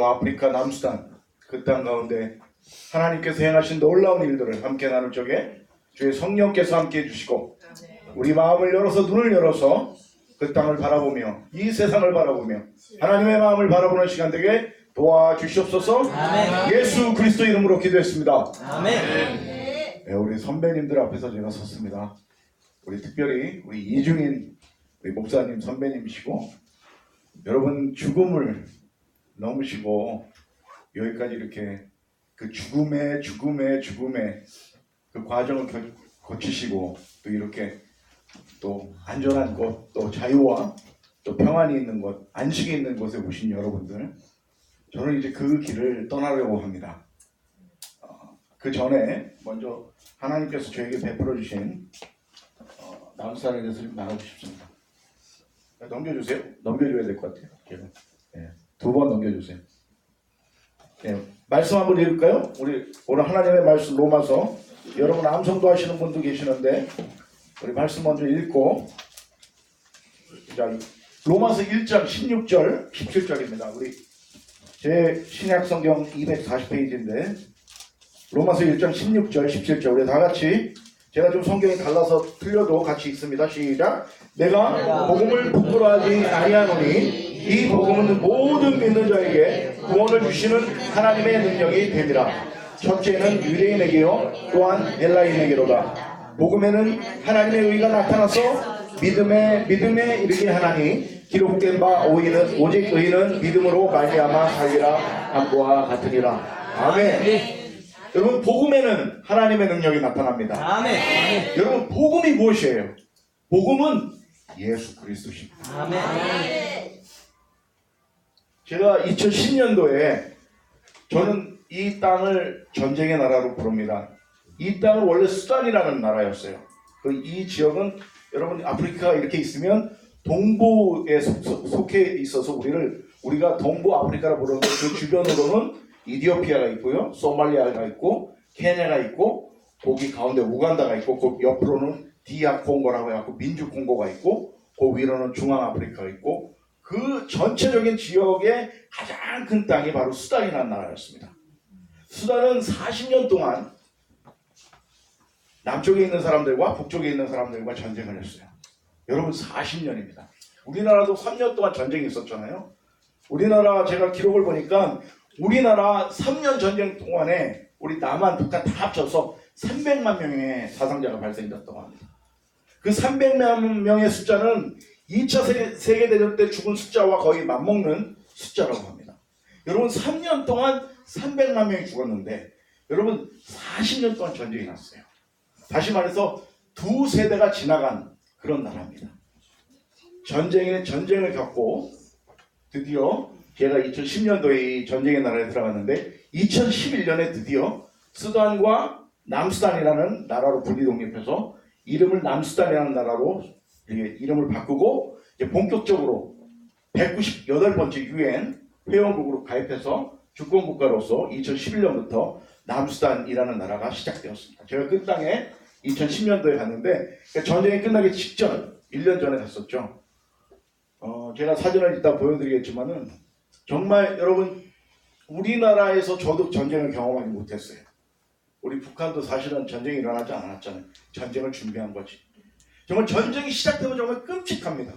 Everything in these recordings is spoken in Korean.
또 아프리카 남수단 그 땅 가운데 하나님께서 행하신 놀라운 일들을 함께 나눌 적에 주의 성령께서 함께 해주시고 우리 마음을 열어서 눈을 열어서 그 땅을 바라보며 이 세상을 바라보며 하나님의 마음을 바라보는 시간 되게 도와주시옵소서. 아멘. 예수 그리스도 이름으로 기도했습니다. 아멘. 네, 우리 선배님들 앞에서 제가 섰습니다. 우리 특별히 우리 이중인 우리 목사님 선배님이시고 여러분 죽음을 넘으시고 여기까지 이렇게 그 죽음의 그 과정을 거치시고 또 이렇게 또 안전한 곳, 또 자유와 또 평안이 있는 곳, 안식이 있는 곳에 오신 여러분들, 저는 이제 그 길을 떠나려고 합니다. 그 전에 먼저 하나님께서 저에게 베풀어 주신 남수단에 대해서 좀 나누고 싶습니다. 넘겨주세요. 넘겨줘야 될 것 같아요. 네, 2번 넘겨주세요. 네, 말씀 한번 읽을까요? 우리 오늘 하나님의 말씀 로마서, 여러분 암송도 하시는 분도 계시는데 우리 말씀 먼저 읽고, 자, 로마서 1장 16절 17절입니다. 우리 제 신약성경 240페이지인데 로마서 1장 16절 17절 우리 다같이, 제가 좀 성경이 달라서 틀려도 같이 읽습니다. 시작. 내가 복음을 부끄러워하지 아니하노니 이 복음은 모든 믿는 자에게 구원을 주시는 하나님의 능력이 됨이라. 첫째는 유대인에게요 또한 헬라인에게로다. 복음에는 하나님의 의가 나타나서 믿음에 이르게 하나니 기록된 바 오직 의인은 믿음으로 말미암아 살리라 함과 같으니라. 아멘. 여러분 복음에는 하나님의 능력이 나타납니다. 아멘. 여러분 복음이 무엇이에요? 복음은 예수 그리스도십니다. 아멘. 제가 2010년도에 저는 이 땅을 전쟁의 나라로 부릅니다. 이 땅은 원래 수단이라는 나라였어요. 이 지역은 여러분 아프리카가 이렇게 있으면 동부에 속해 있어서 우리가 동부 아프리카라 부르는데 그 주변으로는 이디오피아가 있고요, 소말리아가 있고, 케냐가 있고, 거기 가운데 우간다가 있고, 그 옆으로는 디아 콩고라고 해갖고 민주 콩고가 있고, 그 위로는 중앙 아프리카가 있고, 그 전체적인 지역의 가장 큰 땅이 바로 수단이라는 나라였습니다. 수단은 40년 동안 남쪽에 있는 사람들과 북쪽에 있는 사람들과 전쟁을 했어요. 여러분 40년입니다. 우리나라도 3년 동안 전쟁이 있었잖아요. 우리나라 제가 기록을 보니까 우리나라 3년 전쟁 동안에 우리 남한, 북한 다 합쳐서 300만 명의 사상자가 발생됐다고 합니다. 그 300만 명의 숫자는 2차 세계대전 때 죽은 숫자와 거의 맞먹는 숫자라고 합니다. 여러분 3년 동안 300만 명이 죽었는데 여러분 40년 동안 전쟁이 났어요. 다시 말해서 2세대가 지나간 그런 나라입니다. 전쟁을 겪고 드디어 제가 2010년도에 이 전쟁의 나라에 들어갔는데 2011년에 드디어 수단과 남수단이라는 나라로 분리독립해서 이름을 남수단이라는 나라로 이름을 바꾸고 이제 본격적으로 198번째 UN 회원국으로 가입해서 주권국가로서 2011년부터 남수단이라는 나라가 시작되었습니다. 제가 그 땅에 2010년도에 갔는데 전쟁이 끝나기 직전 1년 전에 갔었죠. 제가 사진을 이따 보여드리겠지만은 정말 여러분 우리나라에서 저도 전쟁을 경험하지 못했어요. 우리 북한도 사실은 전쟁이 일어나지 않았잖아요. 전쟁을 준비한 거지. 정말 전쟁이 시작되면 정말 끔찍합니다.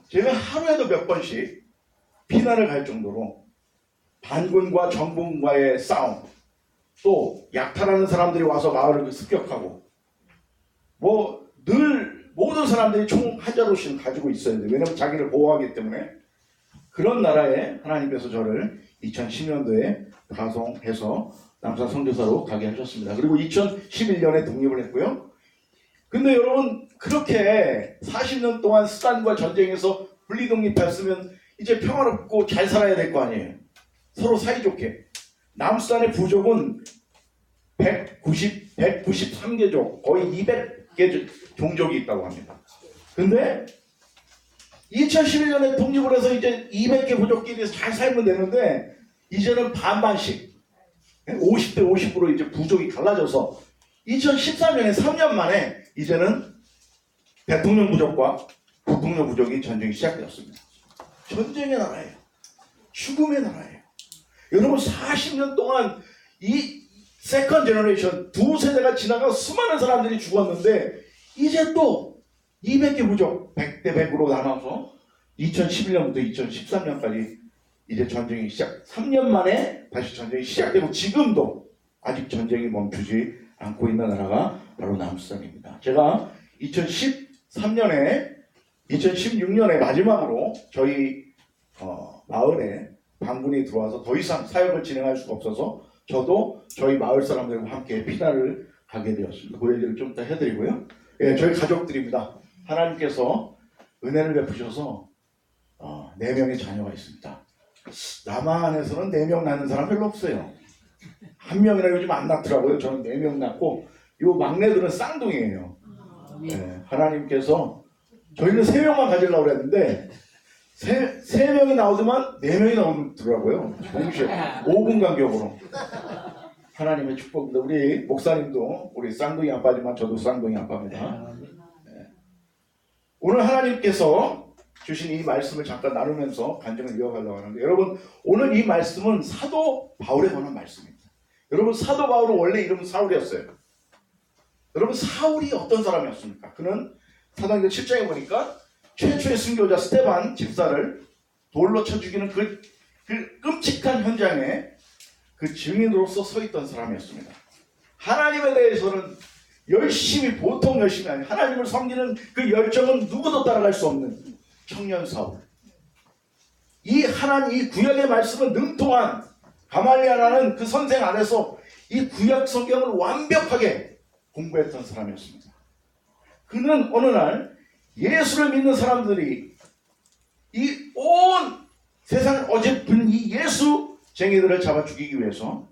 제가 하루에도 몇 번씩 피난을 갈 정도로 반군과 정부군과의 싸움, 또 약탈하는 사람들이 와서 마을을 습격하고 늘 모든 사람들이 총 한 자루씩 가지고 있어야 돼요. 왜냐하면 자기를 보호하기 때문에. 그런 나라에 하나님께서 저를 2010년도에 파송해서 남산 선교사로 가게 하셨습니다. 그리고 2011년에 독립을 했고요. 근데 여러분 그렇게 40년 동안 수단과 전쟁에서 분리독립했으면 이제 평화롭고 잘 살아야 될 거 아니에요. 서로 사이좋게. 남수단의 부족은 193개족, 거의 200개 종족이 있다고 합니다. 근데 2011년에 독립을 해서 이제 200개 부족끼리 잘 살면 되는데 이제는 반반씩 50대 50으로 이제 부족이 갈라져서 2013년에 3년 만에 이제는 대통령 부족과 부통령 부족이 전쟁이 시작되었습니다. 전쟁의 나라예요. 죽음의 나라예요. 여러분 40년 동안 이 세컨 제너레이션 두 세대가 지나가 수많은 사람들이 죽었는데 이제 또 200개 부족 100대 100으로 나눠서 2011년부터 2013년까지 이제 전쟁이 3년 만에 다시 전쟁이 시작되고 지금도 아직 전쟁이 멈추지 않고 있는 나라가 바로 남수단입니다. 제가 2016년에 마지막으로 저희 마을에 방문이 들어와서 더 이상 사역을 진행할 수가 없어서 저도 저희 마을 사람들과 함께 피난을 가게 되었습니다. 그 얘기를 좀 더 해드리고요. 예, 저희 가족들입니다. 하나님께서 은혜를 베푸셔서 4명의 자녀가 있습니다. 남한에서는 4명 낳는 사람 별로 없어요. 1명이나 요즘 안 낳더라고요. 저는 4명 낳고 요 막내들은 쌍둥이에요. 예, 하나님께서 저희는 3명만 가지려고 그랬는데 3명이 나오더만 4명이 나오더라고요. 동시에 5분 간격으로. 하나님의 축복입니다. 우리 목사님도 우리 쌍둥이 아빠지만 저도 쌍둥이 아빠입니다. 네. 오늘 하나님께서 주신 이 말씀을 잠깐 나누면서 간증을 이어가려고 하는데 여러분 오늘 이 말씀은 사도 바울에 관한 말씀입니다. 여러분 사도 바울은 원래 이름은 사울이었어요. 여러분 사울이 어떤 사람이었습니까? 그는 사도행전 7장에 보니까 최초의 순교자 스테반 집사를 돌로 쳐 죽이는 그 끔찍한 현장에 그 증인으로서 서 있던 사람이었습니다. 하나님에 대해서는 보통 열심히 아니 하나님을 섬기는 그 열정은 누구도 따라갈 수 없는 청년 사울. 이 구약의 말씀은 능통한 가말리아라는 그 선생 안에서 이 구약 성경을 완벽하게 공부했던 사람이었습니다. 그는 어느 날 예수를 믿는 사람들이 이 온 세상을 어젯분 이 예수쟁이들을 잡아 죽이기 위해서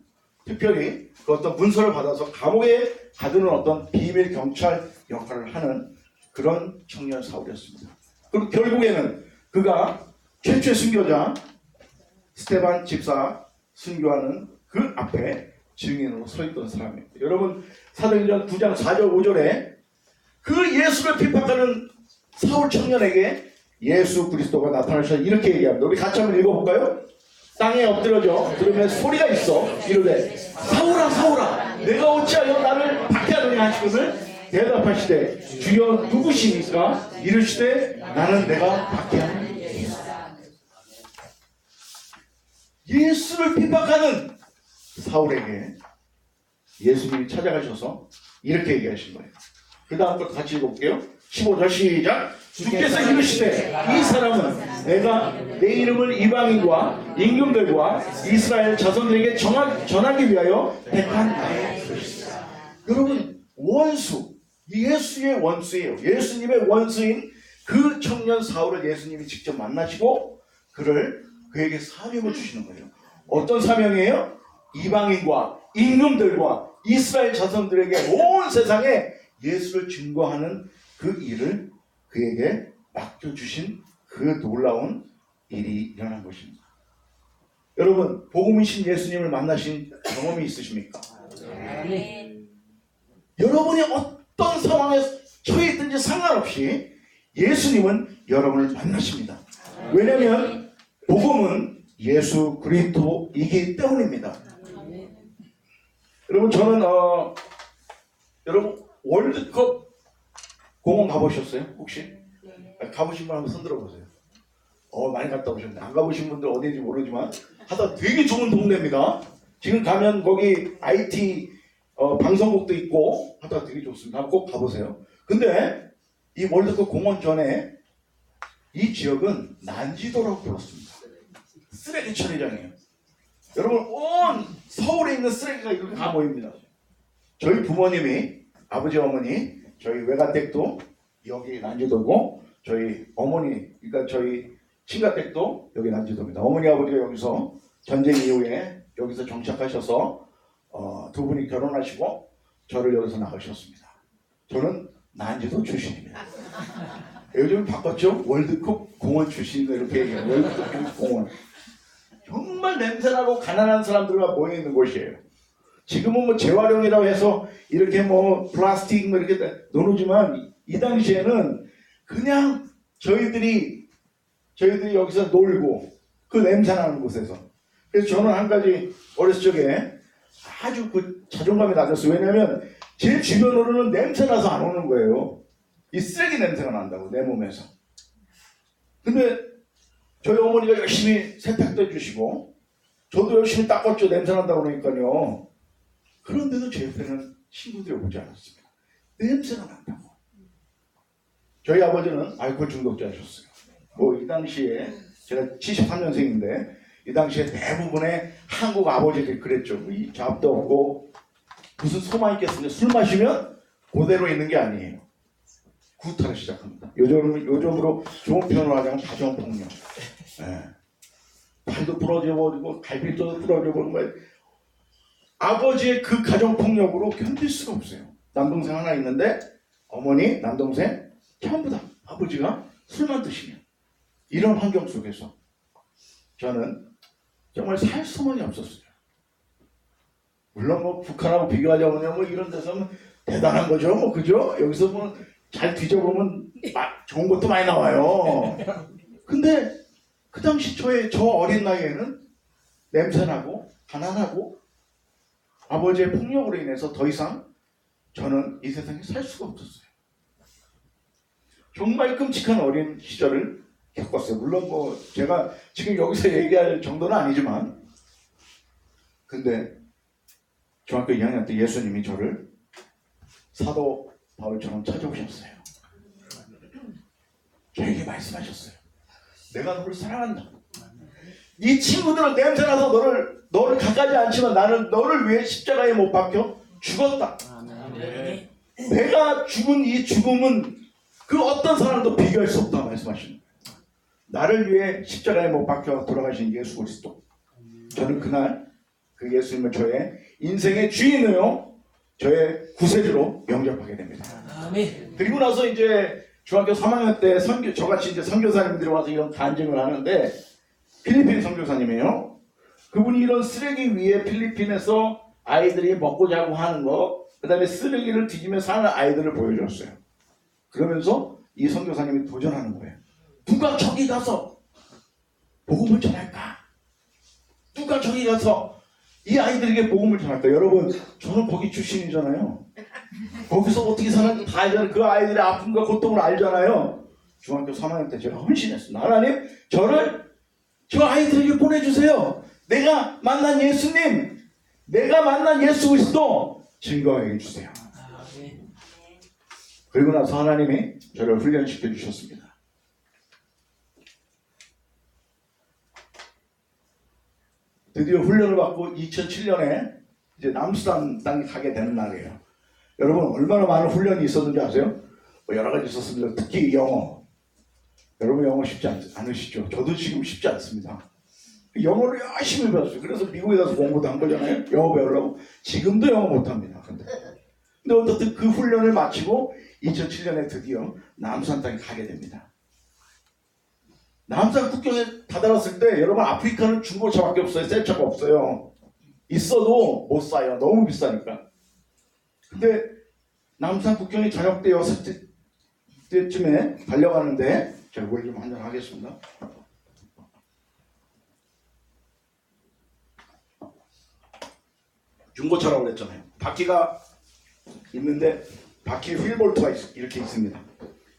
특별히 그 어떤 문서를 받아서 감옥에 가두는 어떤 비밀 경찰 역할을 하는 그런 청년 사울이었습니다. 그리고 결국에는 그가 최초의 순교자 스테반 집사 순교하는 그 앞에 증인으로 서 있던 사람입니다. 여러분 사도행전 9장 4절 5절에 그 예수를 핍박하는 사울 청년에게 예수 그리스도가 나타나셔서 이렇게 얘기합니다. 우리 같이 한번 읽어볼까요? 땅에 엎드려져 들으면 소리가 있어 이르되 사울아 사울아 내가 어찌하여 나를 박해하느냐 하시거늘 대답하시되 주여 누구시니까 이르시되 나는 내가 박해하는 예수를 핍박하는 사울에게 예수님이 찾아가셔서 이렇게 얘기하신 거예요. 그 다음 거 같이 읽어볼게요. 15절 시작. 주께서 이르시되 이 사람은 내가 내 이름을 이방인과 임금들과 이스라엘 자손들에게 전하기 위하여 택한 나의 것이다. 여러분 원수 예수의 원수예요. 예수님의 원수인 그 청년 사울을 예수님이 직접 만나시고 그에게 사명을 주시는 거예요. 어떤 사명이에요? 이방인과 임금들과 이스라엘 자손들에게 온 세상에 예수를 증거하는 그 일을 그에게 맡겨주신 그 놀라운 일이 일어난 것입니다. 여러분 복음이신 예수님을 만나신 경험이 있으십니까? 네. 여러분이 어떤 상황에 처해 있든지 상관없이 예수님은 여러분을 만나십니다. 왜냐하면 복음은 예수 그리스도이기 때문입니다. 여러분 저는 여러분 월드컵 공원 가보셨어요? 혹시? 가보신 분 한번 손 들어보세요. 많이 갔다 오셨네. 안 가보신 분들 어디인지 모르지만 하여튼 되게 좋은 동네입니다. 지금 가면 거기 IT 방송국도 있고 하여튼 되게 좋습니다. 한번 꼭 가보세요. 근데 이 월드컵 공원 전에 이 지역은 난지도라고 불렀습니다. 쓰레기 처리장이에요. 여러분 온 서울에 있는 쓰레기가 이렇게 다 모입니다. 저희 부모님이 아버지 어머니 저희 외가댁도 여기 난지도고 저희 어머니 그러니까 저희 친가댁도 여기 난지도입니다. 어머니 아버지가 여기서 전쟁 이후에 여기서 정착하셔서 두 분이 결혼하시고 저를 여기서 낳으셨습니다. 저는 난지도 출신입니다. 요즘 바꿨죠? 월드컵 공원 출신도 이렇게 얘기해요. 월드컵 공원. 정말 냄새나고 가난한 사람들과 모여있는 곳이에요. 지금은 뭐 재활용이라고 해서 이렇게 뭐 플라스틱 뭐 이렇게 노르지만 이 당시에는 그냥 저희들이 여기서 놀고 그 냄새 나는 곳에서. 그래서 저는 한 가지 어렸을 적에 아주 그 자존감이 낮았어요. 왜냐면 제 주변으로는 냄새 나서 안 오는 거예요. 이 쓰레기 냄새가 난다고 내 몸에서. 근데 저희 어머니가 열심히 세탁도 해주시고 저도 열심히 닦았죠. 냄새 난다고 그러니까요. 그런데도 제 옆에는 친구들이 오지 않았습니다. 냄새가 난다고. 저희 아버지는 알코올 중독자셨어요. 뭐 이 당시에 제가 73년생인데 이 당시에 대부분의 한국 아버지들이 그랬죠. 이 잡도 없고 무슨 소만 있겠습니까? 술 마시면 그대로 있는 게 아니에요. 구타를 시작합니다. 요즘으로 좋은 표현을 하자면 가정폭력. 팔도 부러져버리고 갈비뼈도 부러져버리고 아버지의 그 가정폭력으로 견딜 수가 없어요. 남동생 하나 있는데 어머니, 남동생 전부 다 아버지가 술만 드시면 이런 환경 속에서 저는 정말 살 수만이 없었어요. 물론 뭐 북한하고 비교하자면 뭐 이런 데서는 대단한 거죠. 뭐 그죠? 여기서 뭐 잘 뒤져보면 좋은 것도 많이 나와요. 근데 그 당시 저 어린 나이에는 냄새나고 가난하고 아버지의 폭력으로 인해서 더 이상 저는 이 세상에 살 수가 없었어요. 정말 끔찍한 어린 시절을 겪었어요. 물론 뭐 제가 지금 여기서 얘기할 정도는 아니지만 근데 중학교 2학년 때 예수님이 저를 사도 바울처럼 찾아오셨어요. 저에게 말씀하셨어요. 내가 너를 사랑한다. 네 친구들은 냄새나서 너를 가까이 않지만 나는 너를 위해 십자가에 못 박혀 죽었다. 내가 죽은 이 죽음은 그 어떤 사람도 비교할 수 없다 말씀하시는 거예요. 나를 위해 십자가에 못 박혀 돌아가신 예수 그리스도. 저는 그날 그 예수님을 저의 인생의 주인으로 저의 구세주로 영접하게 됩니다. 그리고 나서 이제 중학교 3학년 때 저같이 이제 선교사님들이 와서 이런 간증을 하는데 필리핀 선교사님이에요. 그분이 이런 쓰레기 위에 필리핀에서 아이들이 먹고 자고 하는 거, 그 다음에 쓰레기를 뒤지며 사는 아이들을 보여줬어요. 그러면서 이 선교사님이 도전하는 거예요. 누가 저기 가서 복음을 전할까? 누가 저기 가서 이 아이들에게 복음을 전할까? 여러분, 저는 거기 출신이잖아요. 거기서 어떻게 사는지 다 알잖아요. 그 아이들의 아픔과 고통을 알잖아요. 중학교 3학년 때 제가 헌신했습니다. 하나님, 저를 저 아이들에게 보내주세요. 내가 만난 예수님, 내가 만난 예수 그리스도 증거하게 해주세요. 그리고 나서 하나님이 저를 훈련시켜 주셨습니다. 드디어 훈련을 받고 2007년에 이제 남수단 땅에 가게 되는 날이에요. 여러분 얼마나 많은 훈련이 있었는지 아세요? 여러 가지 있었습니다. 특히 영어. 여러분 영어 쉽지 않으시죠? 저도 지금 쉽지 않습니다. 영어를 열심히 배웠어요. 그래서 미국에 가서 공부도 한 거잖아요. 영어 배우려고. 지금도 영어 못합니다. 근데 어쨌든 그 훈련을 마치고 2007년에 드디어 남수단 땅에 가게 됩니다. 남산 국경에 다다랐을 때 여러분 아프리카는 중고차밖에 없어요. 새 차가 없어요. 있어도 못 사요. 너무 비싸니까. 근데 남산 국경이 저녁 때 6시쯤에 달려가는데 제가 물 좀 한잔 하겠습니다. 중고차라고 그랬잖아요. 바퀴가 있는데 바퀴 휠볼트가 이렇게 있습니다.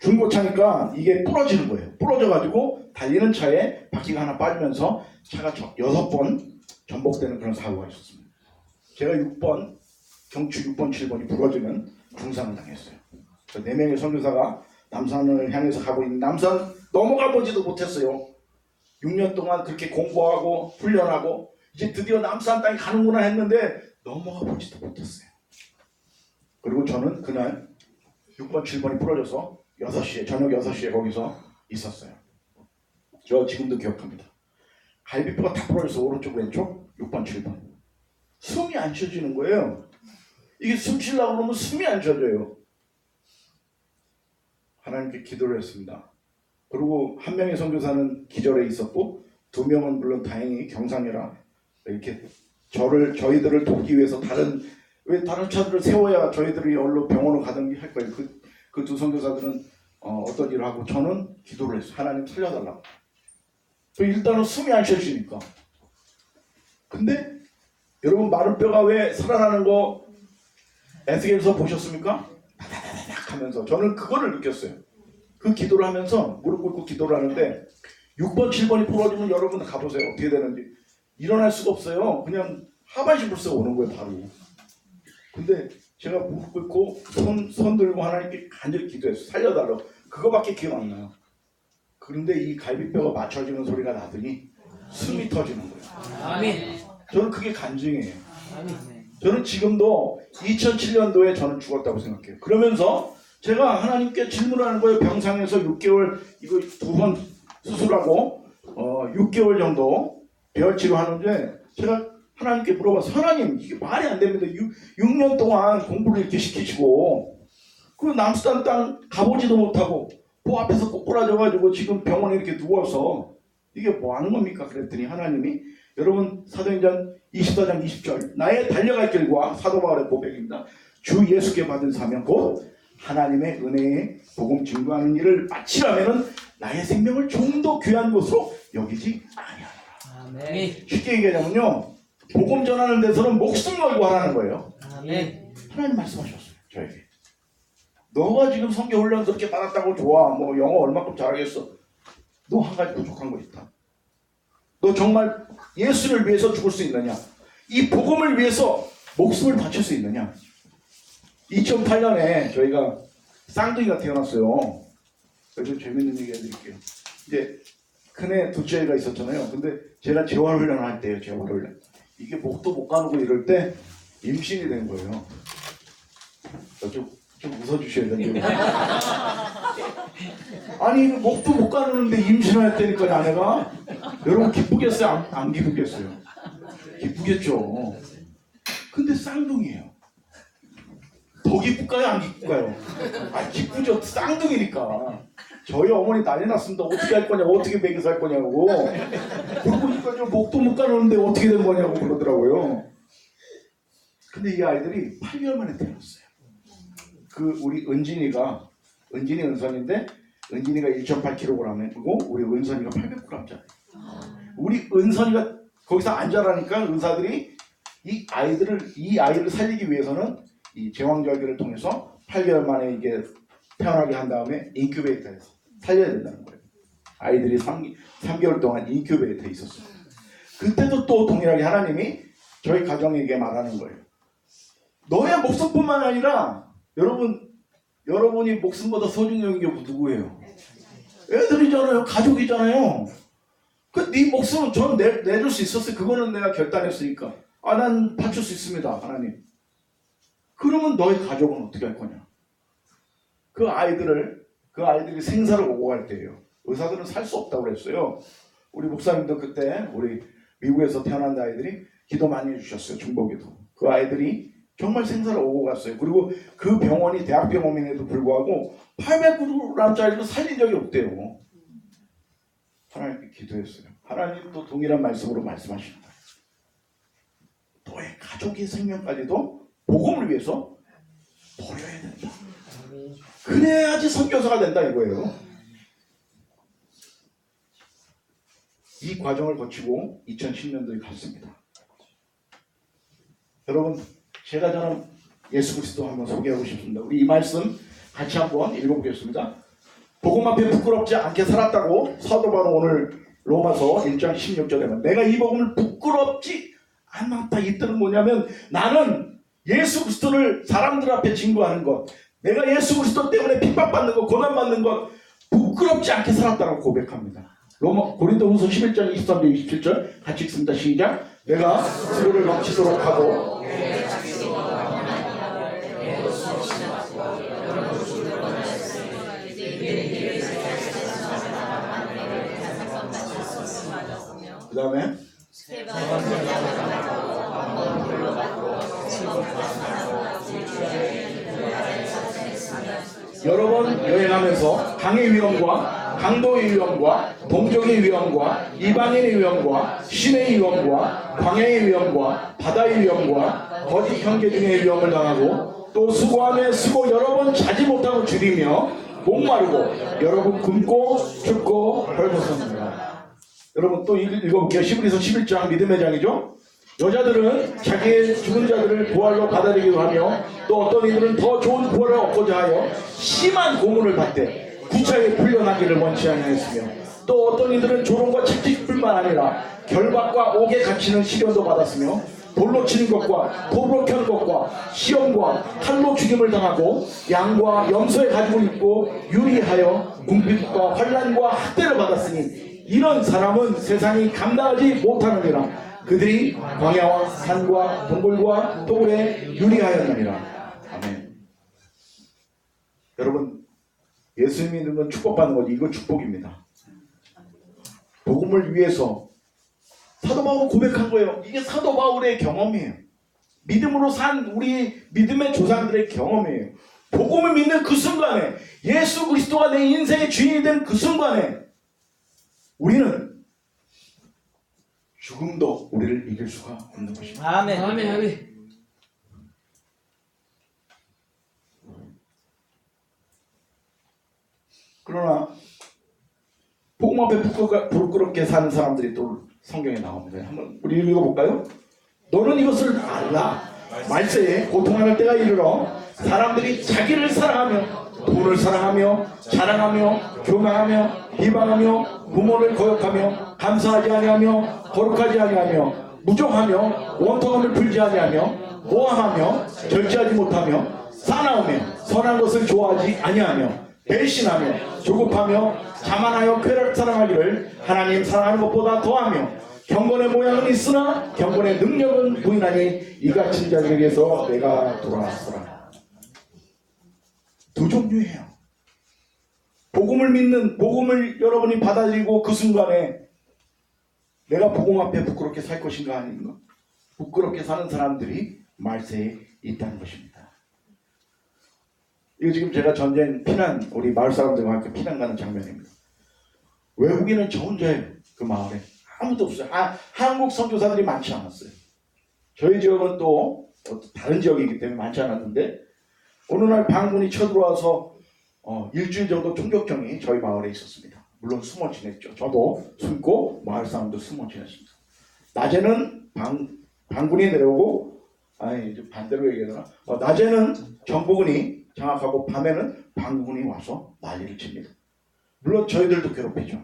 중고차니까 이게 부러지는 거예요. 부러져가지고 달리는 차에 바퀴가 하나 빠지면서 차가 6번 전복되는 그런 사고가 있었습니다. 제가 6번, 경추 6번, 7번이 부러지는 중상을 당했어요. 4명의 선교사가 남산을 향해서 가고 있는 남산 넘어가 보지도 못했어요. 6년 동안 그렇게 공부하고 훈련하고 이제 드디어 남산 땅에 가는구나 했는데 넘어가 보지도 못했어요. 그리고 저는 그날 6번, 7번이 부러져서 6시에, 저녁 6시에 거기서 있었어요. 저 지금도 기억합니다. 갈비뼈가 다 부러져서 오른쪽, 왼쪽, 6번, 7번. 숨이 안 쉬어지는 거예요. 이게 숨 쉬려고 그러면 숨이 안 쉬어져요. 하나님께 기도를 했습니다. 그리고 한 명의 선교사는 기절해 있었고 2명은 물론 다행히 경상이라 이렇게 저희들을 돕기 위해서 다른 차들을 세워야 저희들이 얼른 병원으로 가든지 할 거예요. 그 두 선교사들은 어떤 일을 하고 저는 기도를 했어요. 하나님 살려달라고. 일단은 숨이 안 쉬어지니까. 근데 여러분 마른 뼈가 왜 살아나는 거 에스겔서 보셨습니까? 다다다닥 하면서 저는 그거를 느꼈어요. 그 기도를 하면서 무릎 꿇고 기도를 하는데 6번, 7번이 부러지면 여러분 가보세요. 어떻게 되는지. 일어날 수가 없어요. 그냥 하반신 불쑥 오는 거예요, 바로. 근데 제가 무릎 꿇고 손 들고 하나님께 간절히 기도했어요. 살려달라고. 그거밖에 기억 안 나요. 그런데 이 갈비뼈가 맞춰지는 소리가 나더니 숨이 터지는 거예요. 아멘. 저는 그게 간증이에요. 아멘. 저는 지금도 2007년도에 저는 죽었다고 생각해요. 그러면서 제가 하나님께 질문하는 거예요. 병상에서 6개월 이거 2번 수술하고 6개월 정도 배열치료하는데 제가 하나님께 물어봐서 하나님 이게 말이 안 됩니다. 6년 동안 공부를 이렇게 시키시고 그 남수단 땅 가보지도 못하고 그 앞에서 꼬꾸라져가지고 지금 병원에 이렇게 누워서 이게 뭐 하는 겁니까? 그랬더니 하나님이 여러분 사도행전 24장 20절 나의 달려갈 길과 사도 바울의 고백입니다. 주 예수께 받은 사명 곧 하나님의 은혜의 복음 증거하는 일을 마치라면은 나의 생명을 좀 더 귀한 것으로 여기지 아니하노라. 아멘. 쉽게 얘기하자면요, 복음 전하는 데서는 목숨 걸고 하라는 거예요. 아멘. 하나님 말씀하셨어요, 저에게. 너가 지금 성경 훈련 그렇게 받았다고 좋아, 뭐 영어 얼마큼 잘하겠어. 너 한 가지 부족한 거 있다. 너 정말 예수를 위해서 죽을 수 있느냐? 이 복음을 위해서 목숨을 바칠 수 있느냐? 2008년에 저희가 쌍둥이가 태어났어요. 그래서 재밌는 얘기 해드릴게요. 이제 큰애 둘째 애가 있었잖아요. 근데 제가 재활훈련을 할 때요, 재활훈련. 이게 목도 못 가누고 이럴 때 임신이 된 거예요. 좀 웃어주셔야 되는데. 아니 목도 못 가누는데 임신을 했다니까요, 아내가. 여러분 기쁘겠어요? 안 기쁘겠어요? 기쁘겠죠. 근데 쌍둥이에요. 더 기쁠까요? 안 기쁠까요? 아 기쁘죠. 쌍둥이니까. 저희 어머니 난리 났습니다. 어떻게 할 거냐고, 어떻게 먹여서 할 거냐고. 그러고 보니까 목도 못 가누는데 어떻게 된 거냐고 그러더라고요. 근데 이 아이들이 8개월 만에 태어났어요. 그 우리 은진이 은선인데 은진이가 1.8kg이고 우리 은선이가 800g짜리. 우리 은선이가 거기서 안 자라니까 의사들이 이 아이를 살리기 위해서는 이 제왕절개를 통해서 8개월 만에 이게 태어나게 한 다음에 인큐베이터에서 살려야 된다는 거예요. 아이들이 3개월 동안 인큐베이터에 있었어요. 그때도 또 동일하게 하나님이 저희 가정에게 말하는 거예요. 너의 목숨뿐만 아니라 여러분이 목숨보다 소중히 여긴 게 누구예요? 애들이잖아요. 가족이잖아요. 네 목숨은 저는 내줄 수 있었어요. 그거는 내가 결단했으니까. 난 바칠 수 있습니다, 하나님. 그러면 너의 가족은 어떻게 할 거냐? 그 아이들이 생사를 오고 갈 때예요. 의사들은 살 수 없다고 그랬어요. 우리 목사님도 그때 우리 미국에서 태어난 아이들이 기도 많이 해주셨어요. 중복에도. 그 아이들이 정말 생사를 오고 갔어요. 그리고 그 병원이 대학병원임에도 불구하고 800g짜리도 살린 적이 없대요. 하나님께 기도했어요. 하나님도 동일한 말씀으로 말씀하십니다. 너의 가족의 생명까지도 복음을 위해서 버려야 된다. 그래야지 선교사가 된다 이거예요. 이 과정을 거치고 2010년도에 갔습니다. 여러분, 저는 예수 그리스도 한번 소개하고 싶습니다. 우리 이 말씀 같이 한번 읽어보겠습니다. 복음 앞에 부끄럽지 않게 살았다고 사도 바로 오늘 로마서 1장 16절에 내가 이 복음을 부끄럽지 않았다. 이 뜻은 뭐냐면 나는 예수 그리스도를 사람들 앞에 증거하는 것, 내가 예수 그리스도 때문에 핍박받는 것, 고난받는 것 부끄럽지 않게 살았다고 고백합니다. 고린도후서 11장 23절 27절 같이 읽습니다. 시작. 내가 스스로를 넘치도록 하고 그 다음에 여러 번 여행하면서 강의 위험과 강도의 위험과 동족의 위험과 이방인의 위험과 신의 위험과 광야의 위험과 바다의 위험과 거짓 형제 중의 위험을 당하고 또 수고하며 수고 여러 번 자지 못하고 줄이며 목마르고 여러 번 굶고 춥고 헐벗었느니라. 여러분 또 읽어볼게요. 히브리서 11장 믿음의 장이죠. 여자들은 자기의 죽은 자들을 부활로 받아들이기도 하며 또 어떤 이들은 더 좋은 부활을 얻고자 하여 심한 고문을 받되 구차하게 풀려나기를 원치 아니하였으며 또 어떤 이들은 조롱과 채찍뿐만 아니라 결박과 옥에 갇히는 시련도 받았으며 돌로 치는 것과 돌로 켜는 것과 시험과 칼로 죽임을 당하고 양과 염소의 가죽을 입고 유리하여 궁핍과 환난과 학대를 받았으니 이런 사람은 세상이 감당하지 못하느니라. 그들이 광야와 산과 동굴과 돌에 유리하였느니라. 아멘. 여러분, 예수 믿으면 축복받는 거지. 이거 축복입니다. 복음을 위해서 사도 바울은 고백한 거예요. 이게 사도 바울의 경험이에요. 믿음으로 산 우리 믿음의 조상들의 경험이에요. 복음을 믿는 그 순간에, 예수 그리스도가 내 인생의 주인이 된 그 순간에 우리는 죽음도 우리를 이길 수가 없는 것입니다. 아멘. 아멘. 아멘. 그러나 복음 앞에 부끄럽게 사는 사람들이 또 성경에 나옵니다. 한번 우리 읽어볼까요? 너는 이것을 알라. 말세에 고통하는 때가 이르러 사람들이 자기를 사랑하며 돈을 사랑하며 자랑하며 교만하며 비방하며 부모를 거역하며 감사하지 아니하며 거룩하지 아니하며 무정하며 원통함을 풀지 아니하며 모함하며 절제하지 못하며 사나우며 선한 것을 좋아하지 아니하며 배신하며 조급하며 자만하여 쾌락을 사랑하기를 하나님 사랑하는 것보다 더하며 경건의 모양은 있으나 경건의 능력은 부인하니 이같은 자들에게서 내가 돌아왔더라. 두 종류예요. 복음을 믿는, 복음을 여러분이 받아들이고 그 순간에 내가 복음 앞에 부끄럽게 살 것인가 아닌가, 부끄럽게 사는 사람들이 말세에 있다는 것입니다. 이거 지금 제가 전쟁 피난, 우리 마을 사람들과 함께 피난 가는 장면입니다. 외국인은 저 혼자예요. 그 마을에 아무도 없어요. 한국 선교사들이 많지 않았어요. 저희 지역은 또 다른 지역이기 때문에 많지 않았는데 어느 날 방문이 쳐들어와서 일주일 정도 총격전이 저희 마을에 있었습니다. 물론 숨어 지냈죠. 저도 숨고 마을 사람도 숨어 지냈습니다. 낮에는 방군이 내려오고, 이제 반대로 얘기하나, 낮에는 정보군이 장악하고 밤에는 방군이 와서 난리를 칩니다. 물론 저희들도 괴롭히죠.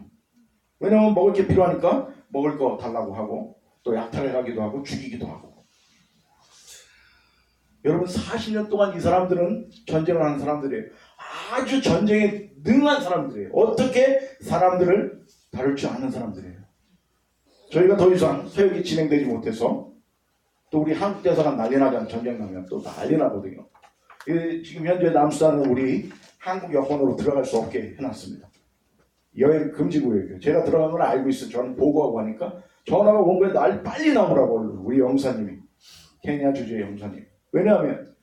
왜냐하면 먹을 게 필요하니까 먹을 거 달라고 하고 또 약탈을 가기도 하고 죽이기도 하고. 여러분 40년 동안 이 사람들은 전쟁을 하는 사람들이에요. 아주 전쟁에 능한 사람들이에요. 어떻게 사람들을 다룰 줄 아는 사람들이에요. 저희가 더 이상 사역이 진행되지 못해서 또 우리 한국 대사관 난리 나잖아요. 전쟁 나면 또 난리 나거든요. 지금 현재 남수단은 우리 한국 여권으로 들어갈 수 없게 해놨습니다. 여행 금지 구역이에요. 제가 들어간 걸 알고 있어요. 저는 보고하고 하니까 전화가 온 거에 날 빨리 나오라고 우리 영사님이, 케냐 주재 영사님. 왜냐하면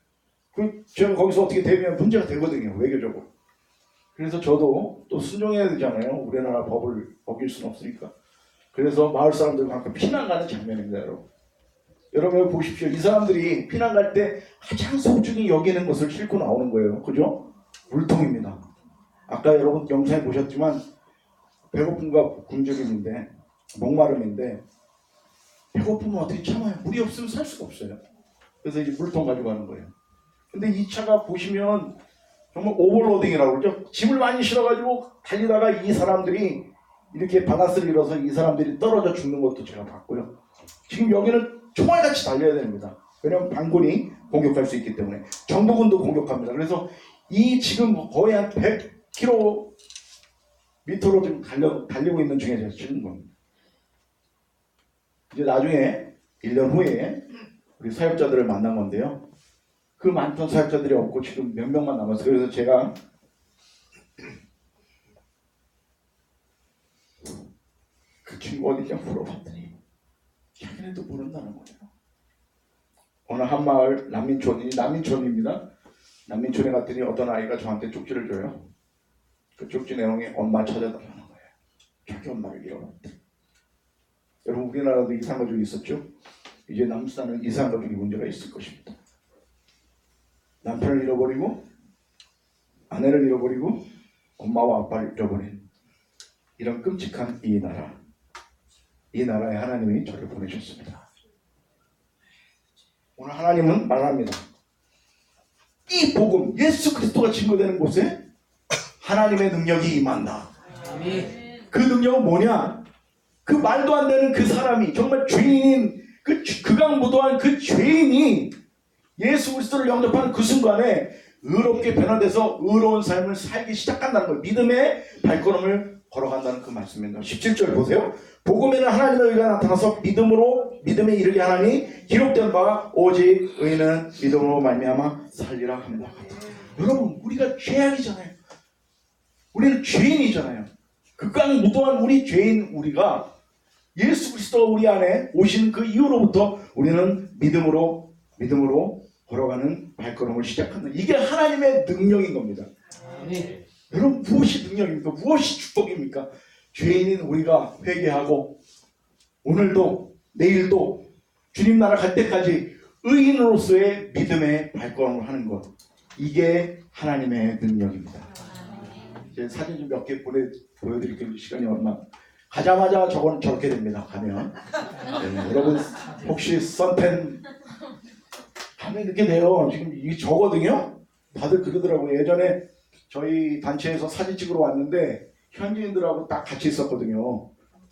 제가 거기서 어떻게 되면 문제가 되거든요. 외교적으로. 그래서 저도 또 순종해야 되잖아요. 우리나라 법을 어길 수는 없으니까. 그래서 마을 사람들과 함께 피난 가는 장면입니다. 여러분 보십시오. 이 사람들이 피난 갈 때 가장 소중히 여기는 것을 싣고 나오는 거예요. 그죠? 물통입니다. 아까 여러분 영상에 보셨지만 배고픔과 굶주림인데, 목마름인데, 배고픔은 어떻게 참아요? 물이 없으면 살 수가 없어요. 그래서 이제 물통 가지고 가는 거예요. 근데 이 차가 보시면 정말 오버로딩이라고 그러죠. 짐을 많이 실어가지고 달리다가 이 사람들이 이렇게 바다스를 잃어서 이 사람들이 떨어져 죽는 것도 제가 봤고요. 지금 여기는 총알같이 달려야 됩니다. 왜냐하면 반군이 공격할 수 있기 때문에. 정부군도 공격합니다. 그래서 이 지금 거의 한 100km 밑으로 지금 달리고 있는 중에 제가 찍은 겁니다. 이제 나중에 1년 후에 우리 사역자들을 만난 건데요. 그 많던 사역자들이 없고 지금 몇 명만 남았어요. 그래서 제가 그 친구 어디냐 물어봤더니 자기네도 모른다는 거예요. 어느 한 마을 난민촌입니다. 난민촌에 갔더니 어떤 아이가 저한테 쪽지를 줘요. 그 쪽지 내용이 엄마 찾아달라는 거예요. 자기 엄마를 잃어버렸대. 여러분 우리나라도 이산가족이 있었죠? 이제 남수단은 이산가족이 문제가 있을 것입니다. 남편을 잃어버리고 아내를 잃어버리고 엄마와 아빠를 잃어버린 이런 끔찍한 이 나라. 이 나라에 하나님이 저를 보내셨습니다. 오늘 하나님은 말합니다. 이 복음, 예수 그리스도가 증거되는 곳에 하나님의 능력이 임한다. 그 능력은 뭐냐? 그 말도 안 되는 그 사람이, 정말 죄인인 그 극악무도한 그 죄인이 예수 그리스도를 영접하는 그 순간에 의롭게 변화돼서 의로운 삶을 살기 시작한다는 거예요. 믿음의 발걸음을 걸어간다는 그 말씀입니다. 17절 보세요. 복음에는 하나님의 의가 나타나서 믿음에 이르게 하나니 기록된 바가 오직 의는 믿음으로 말미암아 살리라 함과 같다. 여러분, 우리가 죄악이잖아요. 우리는 죄인이잖아요. 극악무도한 우리 죄인 우리가 예수 그리스도가 우리 안에 오신 그 이후로부터 우리는 믿음으로 걸어가는 발걸음을 시작한다. 이게 하나님의 능력인 겁니다. 여러분, 무엇이 능력입니까? 무엇이 축복입니까? 죄인인 우리가 회개하고 오늘도 내일도 주님 나라 갈 때까지 의인으로서의 믿음의 발걸음을 하는 것, 이게 하나님의 능력입니다. 이제 사진 좀 몇 개 보여드릴게요. 시간이 얼마. 가자마자 저건 저렇게 됩니다. 가면 여러분 혹시 선텐 가면 이렇게 돼요. 지금 이게 저거든요. 다들 그러더라고요. 예전에 저희 단체에서 사진 찍으러 왔는데 현지인들하고 딱 같이 있었거든요.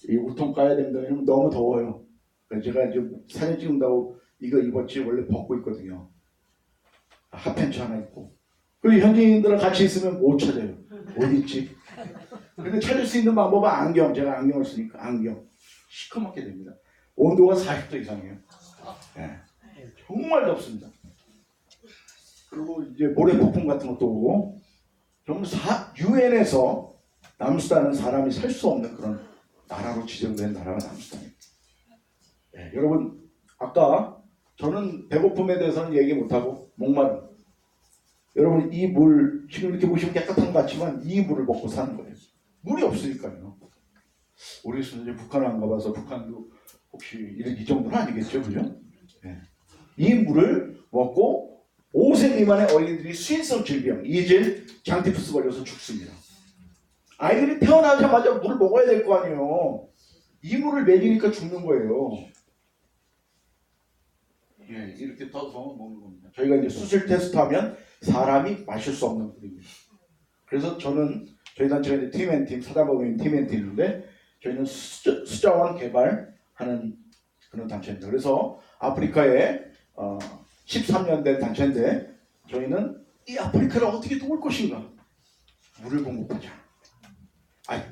이 우통 까야 됩니다. 왜냐면 너무 더워요. 그래서 제가 이제 사진 찍는다고 이거 입었지 원래 벗고 있거든요. 핫팬츠 하나 입고. 그리고 현지인들랑 같이 있으면 못 찾아요. 어디 있지? 근데 찾을 수 있는 방법은 안경. 제가 안경을 쓰니까 안경. 시커멓게 됩니다. 온도가 40도 이상이에요. 네. 정말 덥습니다. 그리고 이제 모래 폭풍 같은 것도 오고, 정말 유엔에서 남수단은 사람이 살 수 없는 그런 나라로 지정된 나라가 남수단입니다. 네, 여러분, 아까 저는 배고픔에 대해서는 얘기 못하고 목마름. 여러분, 이 물 지금 이렇게 보시면 깨끗한 것 같지만 이 물을 먹고 사는 거예요. 물이 없으니까요. 우리 이제 북한을 안 가봐서 북한도 혹시 이 정도는 아니겠죠, 그죠? 네. 이 물을 먹고 5세 미만의 어린이들이 수인성 질병, 이질, 장티푸스 걸려서 죽습니다. 아이들이 태어나자마자 물을 먹어야 될 거 아니에요. 이 물을 먹이니까 죽는 거예요. 예, 이렇게 떠서 먹는 겁니다. 저희가 이제 수술 테스트하면 사람이 마실 수 없는 물입니다. 그래서 저희 단체가 이제 팀앤팀, 사단법인 팀앤팀인데 저희는 수자원 개발하는 그런 단체입니다. 그래서 아프리카에 13년 된 단체인데 저희는 이 아프리카를 어떻게 도울 것인가? 물을 공급하자.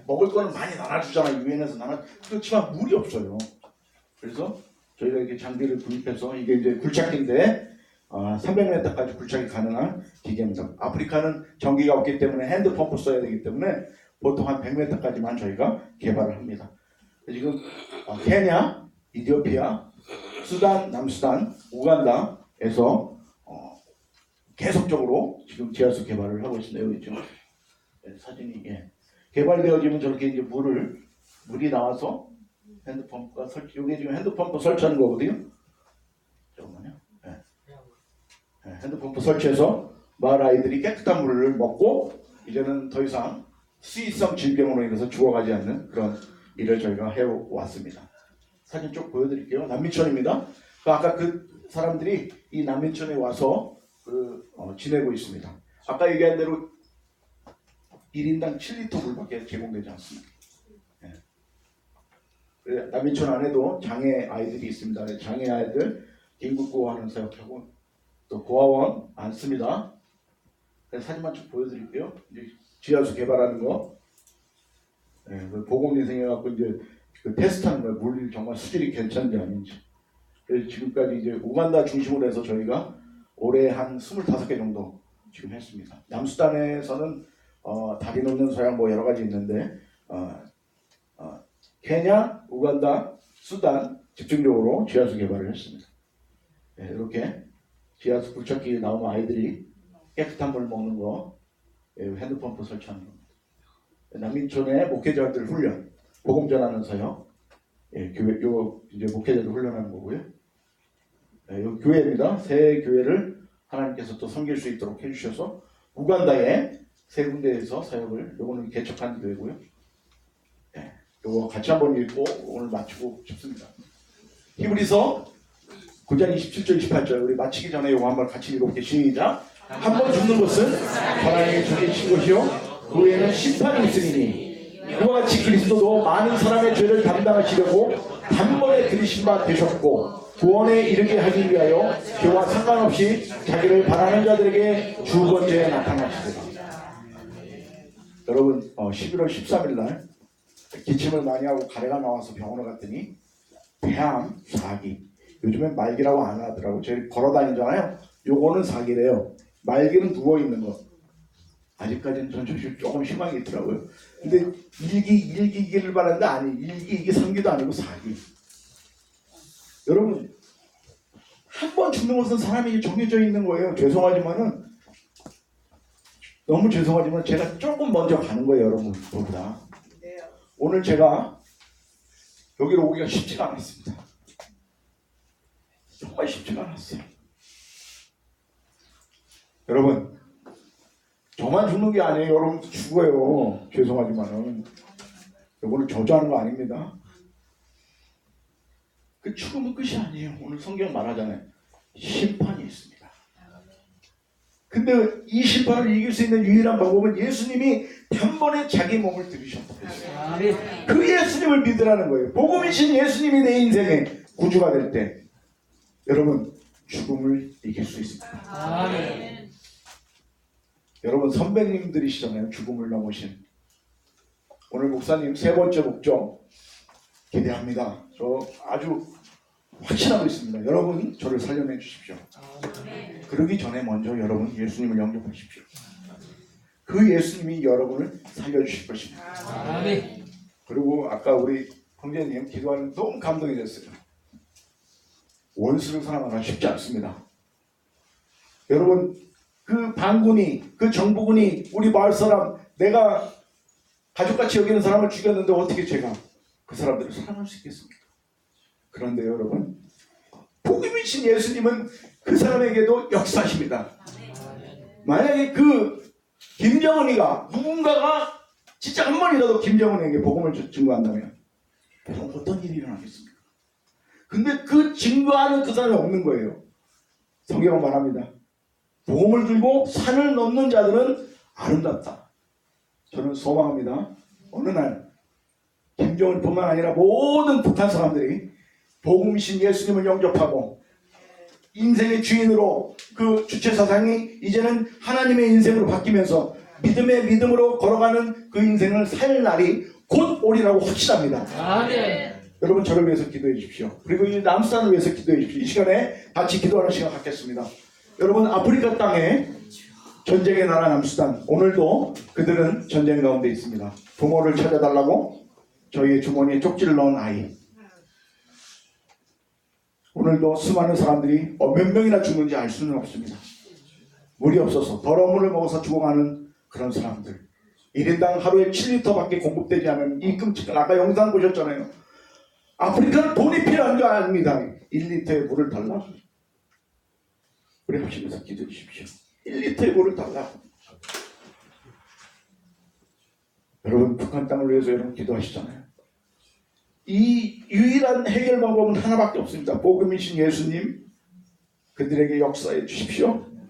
먹을 거는 많이 나눠주잖아. 유엔에서 그렇지만 물이 없어요. 그래서 저희가 이렇게 장비를 구입해서 이게 이제 굴착기인데 300m까지 굴착이 가능한 기계입니다. 아프리카는 전기가 없기 때문에 핸드펌프 써야 되기 때문에 보통 한 100m까지만 저희가 개발을 합니다. 지금 케냐, 이디오피아, 수단, 남수단, 우간다에서 계속적으로 지금 지하수 개발을 하고 있습니다. 여기 지금 사진이 개발되어지면 저렇게 이제 물이 나와서 핸드펌프가 여기 지금 핸드펌프 설치하는 거거든요. 잠깐만요. 핸드펌프 설치해서 마을 아이들이 깨끗한 물을 먹고 이제는 더 이상 수의성 질병으로 인해서 죽어가지 않는 그런 일을 저희가 해왔습니다. 사진 쭉 보여드릴게요. 난민촌입니다. 아까 그 사람들이 이 난민촌에 와서 지내고 있습니다. 아까 얘기한 대로 1인당 7리터 물밖에 제공되지 않습니다. 난민촌 안에도 장애 아이들이 있습니다. 장애 아이들 긴급구호하는 사역하고 또 고아원 많습니다. 사진만 쭉 보여드릴게요. 이제 지하수 개발하는 거, 보건위생해갖고 이제 그 테스트하는 거예요. 물 정말 수질이 괜찮은지 아닌지. 그래서 지금까지 이제 우간다 중심으로 해서 저희가 올해 한 25개 정도 지금 했습니다. 남수단에서는 다리 놓는 소양 뭐 여러 가지 있는데 케냐, 우간다, 수단 집중적으로 지하수 개발을 했습니다. 이렇게 지하수 굴착기 나오면 아이들이 깨끗한 물을 먹는 거, 핸드펌프 설치하는 겁니다. 난민촌의 목회자들 훈련, 복음 전하는 사역, 교회 이제 목회자들 훈련하는 거고요. 요 교회입니다. 새 교회를 하나님께서 또 섬길 수 있도록 해주셔서 우간다에 세 군데에서 사역을 요거는 개척한 교회고요. 이거 같이 한번 읽고 오늘 마치고 싶습니다. 히브리서 9장 27절 28절 우리 마치기 전에 이거 한번 같이 읽어볼게요. 시작. 한 번 죽는 것은 하나님의 죽이신 것이요 그 후에는 심판이 있으니 이와 같이 그리스도도 많은 사람의 죄를 담당하시려고 단번에 들이신 바 되셨고 구원에 이르게 하기 위하여 죄와 상관없이 자기를 바라는 자들에게 주 번째에 나타나시리라. 여러분 11월 13일 날 기침을 많이 하고 가래가 나와서 병원에 갔더니 폐암 4기. 요즘엔 말기라고 안 하더라고. 저희 걸어 다니잖아요. 요거는 4기래요. 말기는 누워있는 거. 아직까지는 전초시 조금 심하게 있더라고요. 근데 1기를 말하는데 아니 1기, 2기, 3기도 아니고 4기. 여러분 한 번 죽는 것은 사람이 정해져 있는 거예요. 죄송하지만은 너무 죄송하지만 제가 조금 먼저 가는 거예요. 여러분보다. 오늘 제가 여기로 오기가 쉽지가 않았습니다. 정말 쉽지가 않았어요. 여러분 저만 죽는 게 아니에요. 여러분도 죽어요. 죄송하지만은 이거는 저주하는 거 아닙니다. 그 죽음은 끝이 아니에요. 오늘 성경 말하잖아요. 심판이 있습니다. 근데 이 심판을 이길 수 있는 유일한 방법은 예수님이 단번에 자기 몸을 들이셨다. 그 예수님을 믿으라는 거예요. 복음이신 예수님이 내 인생의 구주가 될 때 여러분 죽음을 이길 수 있습니다. 아멘. 여러분 선배님들이시잖아요. 죽음을 넘으신. 오늘 목사님 세 번째 목적 기대합니다. 저 아주 확신하고 있습니다. 여러분 저를 살려내 주십시오. 그러기 전에 먼저 여러분 예수님을 영접하십시오. 그 예수님이 여러분을 살려주실 것입니다. 그리고 아까 우리 형제님 기도하는 너무 감동이 됐어요. 원수를 사랑하기가 쉽지 않습니다. 여러분 그 반군이 그 정부군이 우리 마을 사람 내가 가족같이 여기는 사람을 죽였는데 어떻게 제가 그 사람들을 사랑할 수 있겠습니까? 그런데 여러분 복음이신 예수님은 그 사람에게도 역사십니다. 만약에 그 김정은이가 누군가가 진짜 한 번이라도 김정은에게 복음을 증거한다면 어떤 일이 일어나겠습니까? 근데 그 증거하는 그 사람이 없는 거예요. 성경은 말합니다. 복음을 들고 산을 넘는 자들은 아름답다. 저는 소망합니다. 어느 날 김정은뿐만 아니라 모든 북한 사람들이 복음이신 예수님을 영접하고 인생의 주인으로 그 주체 사상이 이제는 하나님의 인생으로 바뀌면서 믿음의 믿음으로 걸어가는 그 인생을 살 날이 곧 오리라고 확신합니다. 아멘. 여러분 저를 위해서 기도해 주십시오. 그리고 이 남수단을 위해서 기도해 주십시오. 이 시간에 같이 기도하는 시간 갖겠습니다. 여러분 아프리카 땅에 전쟁의 나라 남수단 오늘도 그들은 전쟁 가운데 있습니다. 부모를 찾아달라고 저희의 주머니에 쪽지를 넣은 아이. 오늘도 수많은 사람들이 몇 명이나 죽는지 알 수는 없습니다. 물이 없어서 더러운 물을 먹어서 죽어가는 그런 사람들. 1인당 하루에 7리터밖에 공급되지 않은 이 끔찍한 아까 영상 보셨잖아요. 아프리카는 돈이 필요한 거 아닙니다. 1리터의 물을 달라. 우리 하시면서 기도해 주십시오. 1리터의 물을 달라. 여러분 북한 땅을 위해서 여러분 기도하시잖아요. 이 유일한 해결 방법은 하나밖에 없습니다. 복음이신 예수님 그들에게 역사해 주십시오.